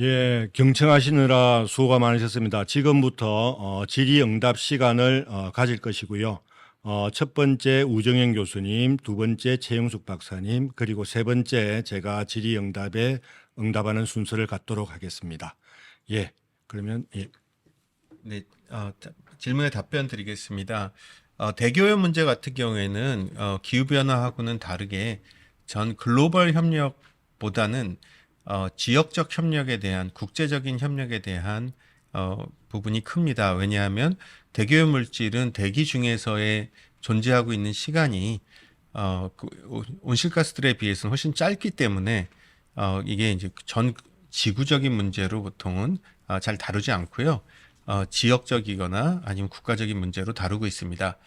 예, 경청하시느라 수고가 많으셨습니다. 지금부터 질의응답 시간을 가질 것이고요. 첫 번째 우정현 교수님, 두 번째 최영숙 박사님, 그리고 세 번째 제가 질의응답에 응답하는 순서를 갖도록 하겠습니다. 예, 그러면 예. 네, 질문에 답변 드리겠습니다. 대기오염 문제 같은 경우에는 기후변화하고는 다르게 전 글로벌 협력보다는 지역적 협력에 대한 국제적인 협력에 대한 부분이 큽니다. 왜냐하면 대기오염 물질은 대기 중에서의 존재하고 있는 시간이 그 온실가스들에 비해서는 훨씬 짧기 때문에 이게 이제 전 지구적인 문제로 보통은 잘 다루지 않고요. 지역적이거나 아니면 국가적인 문제로 다루고 있습니다.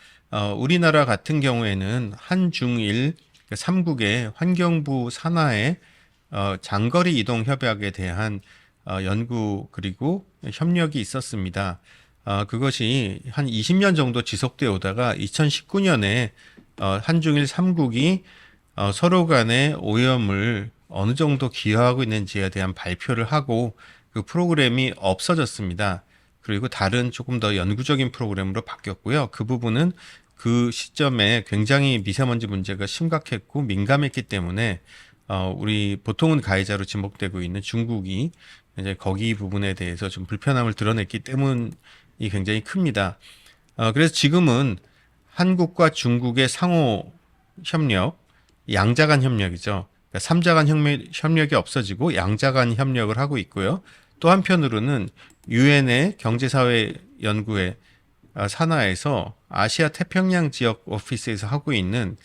우리나라 같은 경우에는 한중일 3국의 환경부 산하에 장거리 이동 협약에 대한 연구 그리고 협력이 있었습니다. 그것이 한 20년 정도 지속되어 오다가 2019년에 한중일 3국이 서로 간의 오염을 어느 정도 기여하고 있는지에 대한 발표를 하고 그 프로그램이 없어졌습니다. 그리고 다른 조금 더 연구적인 프로그램으로 바뀌었고요. 그 부분은 그 시점에 굉장히 미세먼지 문제가 심각했고 민감했기 때문에 우리 보통은 가해자로 지목되고 있는 중국이 이제 거기 부분에 대해서 좀 불편함을 드러냈기 때문이 굉장히 큽니다. 그래서 지금은 한국과 중국의 상호 협력, 양자 간 협력이죠. 그러니까 삼자 간 협력이 없어지고 양자 간 협력을 하고 있고요. 또 한편으로는 유엔의 경제사회 연구회 산하에서 아시아 태평양 지역 오피스에서 하고 있는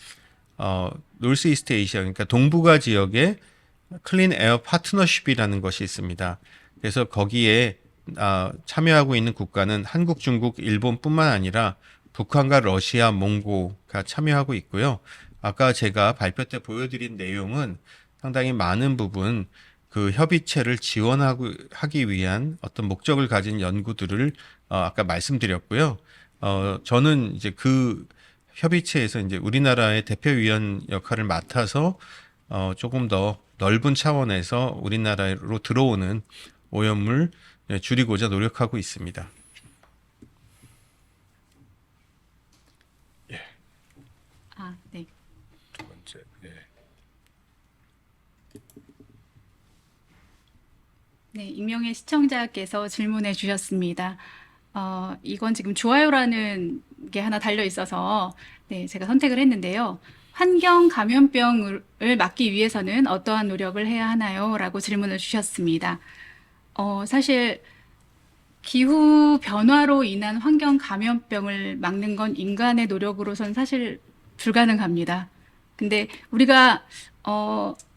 노스 이스트 에이시아, 그러니까 동북아 지역의 클린 에어 파트너십이라는 것이 있습니다. 그래서 거기에 참여하고 있는 국가는 한국, 중국, 일본뿐만 아니라 북한과 러시아, 몽고가 참여하고 있고요. 아까 제가 발표 때 보여드린 내용은 상당히 많은 부분 그 협의체를 지원하기 위한 어떤 목적을 가진 연구들을 아까 말씀드렸고요. 저는 이제 그 협의체에서 이제 우리나라의 대표위원 역할을 맡아서 조금 더 넓은 차원에서 우리나라로 들어오는 오염물 줄이고자 노력하고 있습니다. 네. 두 번째. 예. 네, 익명의 시청자께서 질문해 주셨습니다. 이건 지금 좋아요라는 게 하나 달려 있어서 네, 제가 선택을 했는데요. 환경 감염병을 막기 위해서는 어떠한 노력을 해야 하나요? 라고 질문을 주셨습니다. 사실 기후 변화로 인한 환경 감염병을 막는 건 인간의 노력으로선 사실 불가능합니다. 근데 우리가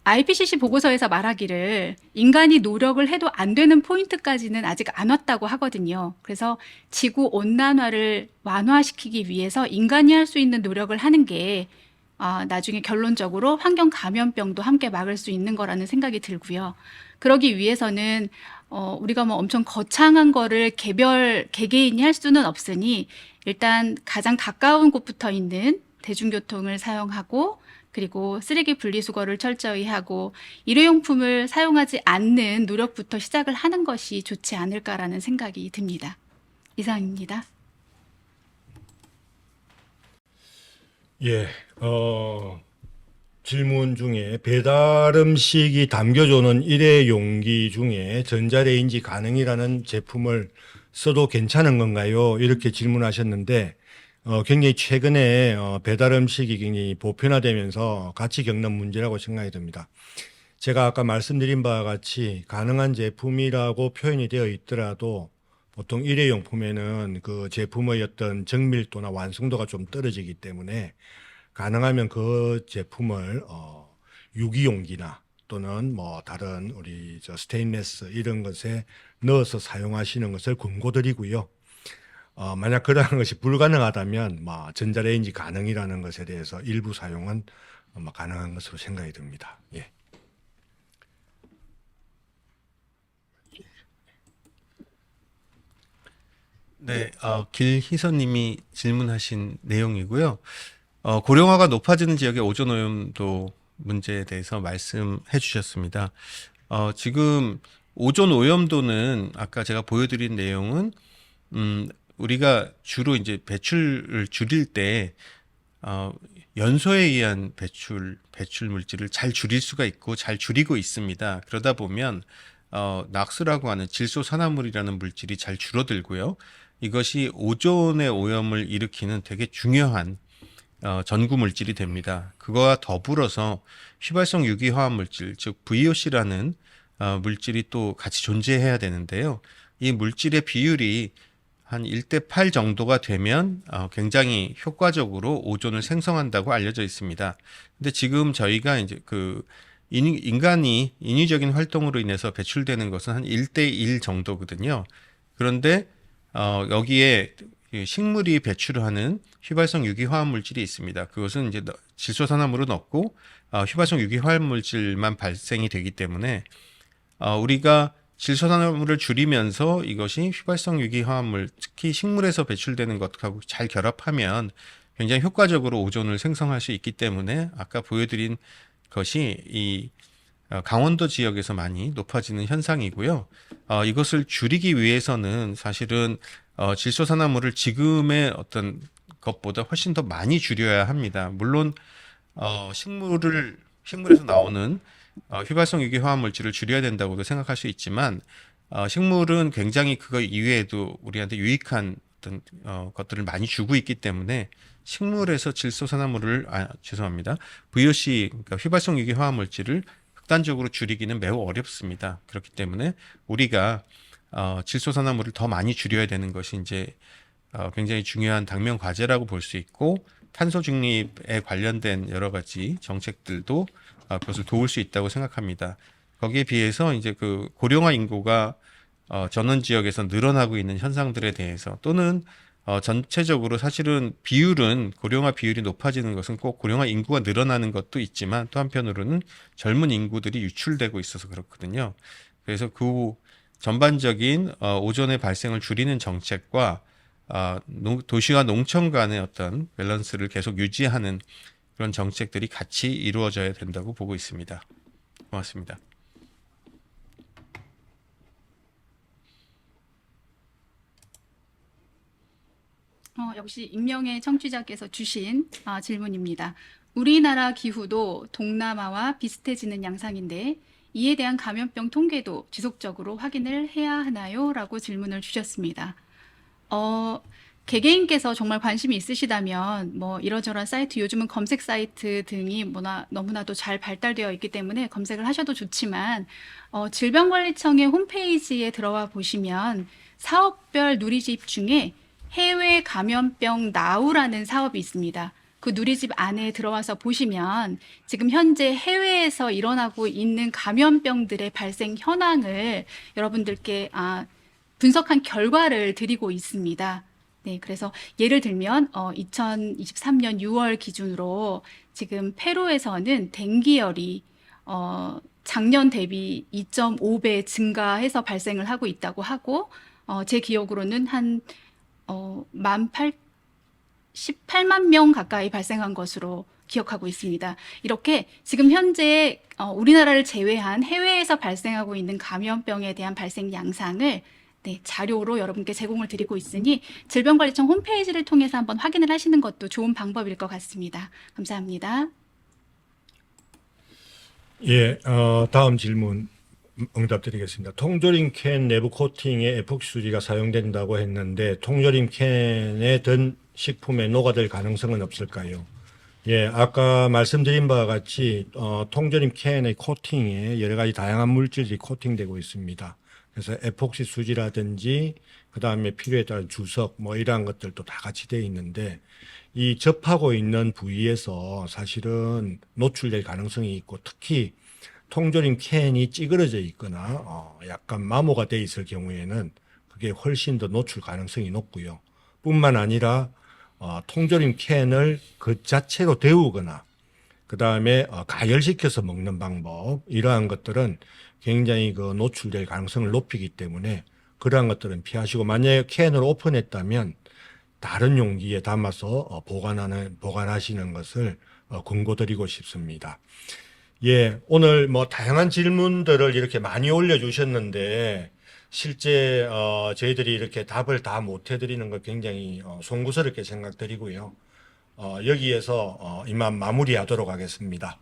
IPCC 보고서에서 말하기를 인간이 노력을 해도 안 되는 포인트까지는 아직 안 왔다고 하거든요. 그래서 지구 온난화를 완화시키기 위해서 인간이 할 수 있는 노력을 하는 게 나중에 결론적으로 환경 감염병도 함께 막을 수 있는 거라는 생각이 들고요. 그러기 위해서는 우리가 뭐 엄청 거창한 거를 개개인이 할 수는 없으니 일단 가장 가까운 곳부터 있는 대중교통을 사용하고 그리고 쓰레기 분리수거를 철저히 하고 일회용품을 사용하지 않는 노력부터 시작을 하는 것이 좋지 않을까라는 생각이 듭니다. 이상입니다. 예, 질문 중에 배달 음식이 담겨주는 일회용기 중에 전자레인지 가능이라는 제품을 써도 괜찮은 건가요? 이렇게 질문하셨는데, 굉장히 최근에 배달 음식이 굉장히 보편화되면서 같이 겪는 문제라고 생각이 듭니다. 제가 아까 말씀드린 바와 같이 가능한 제품이라고 표현이 되어 있더라도 보통 일회용품에는 그 제품의 어떤 정밀도나 완성도가 좀 떨어지기 때문에 가능하면 그 제품을 유기용기나 또는 뭐 다른 우리 스테인리스 이런 것에 넣어서 사용하시는 것을 권고드리고요. 만약 그러한 것이 불가능하다면 전자레인지 가능이라는 것에 대해서 일부 사용은 가능한 것으로 생각이 듭니다. 예. 네, 길희선님이 질문하신 내용이고요. 고령화가 높아지는 지역의 오존 오염도 문제에 대해서 말씀해 주셨습니다. 지금 오존 오염도는 아까 제가 보여드린 내용은 우리가 주로 이제 배출을 줄일 때 연소에 의한 배출 물질을 잘 줄일 수가 있고 잘 줄이고 있습니다. 그러다 보면 낙수라고 하는 질소산화물이라는 물질이 잘 줄어들고요. 이것이 오존의 오염을 일으키는 되게 중요한 전구 물질이 됩니다. 그거와 더불어서 휘발성 유기화합 물질, 즉 VOC라는 물질이 또 같이 존재해야 되는데요. 이 물질의 비율이 한 1대8 정도가 되면 굉장히 효과적으로 오존을 생성한다고 알려져 있습니다. 근데 지금 저희가 이제 그 인간이 인위적인 활동으로 인해서 배출되는 것은 한 1대1 정도거든요. 그런데 여기에 식물이 배출하는 휘발성 유기화합 물질이 있습니다. 그것은 이제 질소산화물은 없고 휘발성 유기화합 물질만 발생이 되기 때문에 우리가 질소산화물을 줄이면서 이것이 휘발성 유기화합물, 특히 식물에서 배출되는 것하고 잘 결합하면 굉장히 효과적으로 오존을 생성할 수 있기 때문에 아까 보여드린 것이 이 강원도 지역에서 많이 높아지는 현상이고요. 이것을 줄이기 위해서는 사실은 질소산화물을 지금의 어떤 것보다 훨씬 더 많이 줄여야 합니다. 물론 식물에서 나오는 휘발성 유기화합 물질을 줄여야 된다고도 생각할 수 있지만 식물은 굉장히 그거 이외에도 우리한테 유익한 어떤 것들을 많이 주고 있기 때문에 식물에서 질소산화물을 VOC 그러니까 휘발성 유기화합 물질을 극단적으로 줄이기는 매우 어렵습니다. 그렇기 때문에 우리가 질소산화물을 더 많이 줄여야 되는 것이 이제 굉장히 중요한 당면 과제라고 볼 수 있고 탄소 중립에 관련된 여러 가지 정책들도 그것을 도울 수 있다고 생각합니다. 거기에 비해서 이제 그 고령화 인구가 전원 지역에서 늘어나고 있는 현상들에 대해서 또는 전체적으로 사실은 고령화 비율이 높아지는 것은 꼭 고령화 인구가 늘어나는 것도 있지만 또 한편으로는 젊은 인구들이 유출되고 있어서 그렇거든요. 그래서 그 전반적인 오존의 발생을 줄이는 정책과 도시와 농촌 간의 어떤 밸런스를 계속 유지하는 그런 정책들이 같이 이루어져야 된다고 보고 있습니다. 고맙습니다. 역시 익명의 청취자께서 주신 질문입니다. 우리나라 기후도 동남아와 비슷해지는 양상인데 이에 대한 감염병 통계도 지속적으로 확인을 해야 하나요? 라고 질문을 주셨습니다. 개개인께서 정말 관심이 있으시다면 뭐 이러저러한 사이트, 요즘은 검색 사이트 등이 너무나도 잘 발달되어 있기 때문에 검색을 하셔도 좋지만 질병관리청의 홈페이지에 들어와 보시면 사업별 누리집 중에 해외 감염병 나우라는 사업이 있습니다. 그 누리집 안에 들어와서 보시면 지금 현재 해외에서 일어나고 있는 감염병들의 발생 현황을 여러분들께 분석한 결과를 드리고 있습니다. 네, 그래서 예를 들면 2023년 6월 기준으로 지금 페루에서는 댕기열이 작년 대비 2.5배 증가해서 발생을 하고 있다고 하고 제 기억으로는 한 18만 명 가까이 발생한 것으로 기억하고 있습니다. 이렇게 지금 현재 우리나라를 제외한 해외에서 발생하고 있는 감염병에 대한 발생 양상을 자료로 여러분께 제공을 드리고 있으니 질병관리청 홈페이지를 통해서 한번 확인을 하시는 것도 좋은 방법일 것 같습니다. 감사합니다. 예, 다음 질문 응답드리겠습니다. 통조림 캔 내부 코팅에 에폭시 수지가 사용된다고 했는데 통조림 캔에 든 식품에 녹아들 가능성은 없을까요? 예, 아까 말씀드린 바와 같이 통조림 캔의 코팅에 여러 가지 다양한 물질이 코팅되고 있습니다. 그래서 에폭시 수지라든지 그 다음에 필요에 따른 주석 뭐 이러한 것들도 다 같이 되어 있는데 이 접하고 있는 부위에서 사실은 노출될 가능성이 있고 특히 통조림 캔이 찌그러져 있거나 약간 마모가 돼 있을 경우에는 그게 훨씬 더 노출 가능성이 높고요. 뿐만 아니라 통조림 캔을 그 자체로 데우거나 그 다음에 가열시켜서 먹는 방법 이러한 것들은 굉장히 그 노출될 가능성을 높이기 때문에 그러한 것들은 피하시고 만약에 캔을 오픈했다면 다른 용기에 담아서 보관하시는 것을 권고드리고 싶습니다. 예, 오늘 뭐 다양한 질문들을 이렇게 많이 올려주셨는데 실제 저희들이 이렇게 답을 다 못 해드리는 거 굉장히 송구스럽게 생각드리고요. 여기에서 이만 마무리하도록 하겠습니다.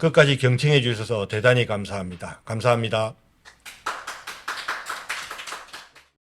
끝까지 경청해 주셔서 대단히 감사합니다. 감사합니다.